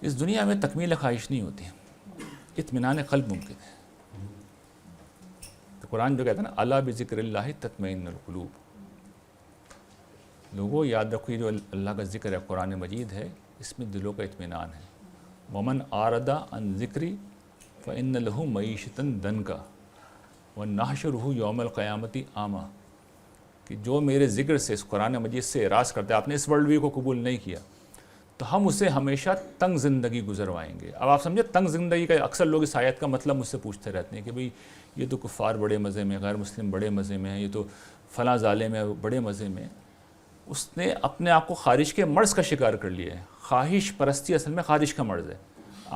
اس دنیا میں تکمیل خواہش نہیں ہوتی، اطمینان قلب ممکن ہے۔ تو قرآن جو کہتا ہے نا الا بذکر اللہ تطمئن القلوب، لوگوں یاد رکھو یہ جو اللہ کا ذکر ہے قرآن مجید ہے، اس میں دلوں کا اطمینان ہے۔ ومن اعرض عن ذکری فإن له معیشۃ ضنکا ونحشرہ یوم القیامۃ اعمی، کہ جو میرے ذکر سے، اس قرآن مجید سے اعراض کرتے ہیں، آپ نے اس ورلڈ ویو کو قبول نہیں کیا تو ہم اسے ہمیشہ تنگ زندگی گزروائیں گے۔ اب آپ سمجھے تنگ زندگی کا، اکثر لوگ اس آیت کا مطلب مجھ سے پوچھتے رہتے ہیں کہ بھئی یہ تو کفار بڑے مزے میں، غیر مسلم بڑے مزے میں ہیں، یہ تو فلاں ظالم ہے بڑے مزے میں۔ اس نے اپنے آپ کو خارج کے مرض کا شکار کر لیا ہے۔ خواہش پرستی اصل میں خارج کا مرض ہے۔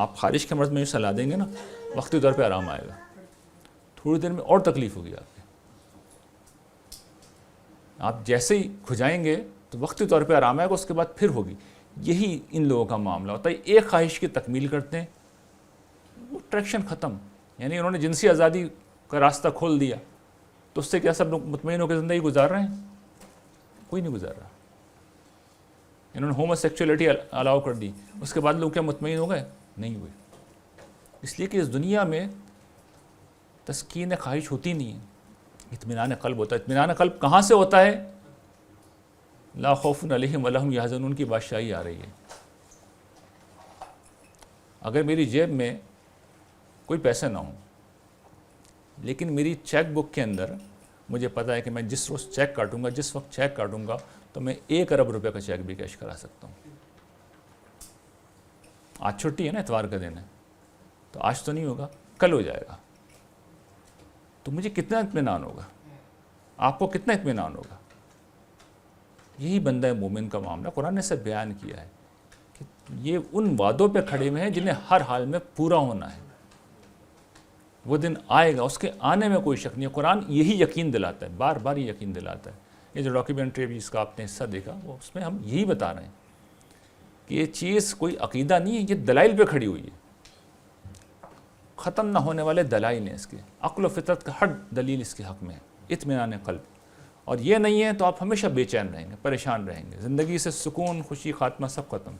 آپ خارج کے مرض میں یوں سلا دیں گے نا، وقتی طور پہ آرام آئے گا، تھوڑی دیر میں اور تکلیف ہوگی آپ کی۔ آپ جیسے ہی کھجائیں گے تو وقتی طور پہ آرام آئے گا، اس کے بعد پھر ہوگی۔ یہی ان لوگوں کا معاملہ ہوتا ہے، ایک خواہش کی تکمیل کرتے ہیں، وہ ٹریکشن ختم، یعنی انہوں نے جنسی آزادی کا راستہ کھول دیا تو اس سے کیا سب لوگ مطمئن ہو کے زندگی گزار رہے ہیں؟ کوئی نہیں گزار رہا۔ انہوں نے ہومو سیکچولیٹی الاؤ کر دی، اس کے بعد لوگ کیا مطمئن ہو گئے؟ نہیں ہوئے۔ اس لیے کہ اس دنیا میں تسکین خواہش ہوتی نہیں ہے، اطمینان قلب ہوتا ہے۔ اطمینان قلب کہاں سے ہوتا ہے؟ لا خوف علیہم ولا ہم یحزنون کی بادشاہی آ رہی ہے۔ اگر میری جیب میں کوئی پیسے نہ ہوں لیکن میری چیک بک کے اندر مجھے پتہ ہے کہ میں جس روز چیک کاٹوں گا، جس وقت چیک کاٹوں گا تو میں 1 ارب روپے کا چیک بھی کیش کرا سکتا ہوں۔ آج چھٹی ہے نا، اتوار کا دن ہے، تو آج تو نہیں ہوگا، کل ہو جائے گا، تو مجھے کتنا اطمینان ہوگا؟ آپ کو کتنا اطمینان ہوگا؟ یہی بندہ مومن کا معاملہ قرآن نے سے بیان کیا ہے کہ یہ ان وعدوں پہ کھڑے ہوئے ہیں جنہیں ہر حال میں پورا ہونا ہے۔ وہ دن آئے گا، اس کے آنے میں کوئی شک نہیں ہے۔ قرآن یہی یقین دلاتا ہے، بار بار یہ یقین دلاتا ہے۔ یہ جو ڈاکیومنٹری جس کا آپ نے حصہ دیکھا، وہ اس میں ہم یہی بتا رہے ہیں کہ یہ چیز کوئی عقیدہ نہیں ہے، یہ دلائل پہ کھڑی ہوئی ہے، ختم نہ ہونے والے دلائل ہیں اس کے، عقل و فطرت کا ہر دلیل اس کے حق میں ہے، اطمینان قلب۔ اور یہ نہیں ہے تو آپ ہمیشہ بے چین رہیں گے، پریشان رہیں گے، زندگی سے سکون، خوشی، خاتمہ سب ختم۔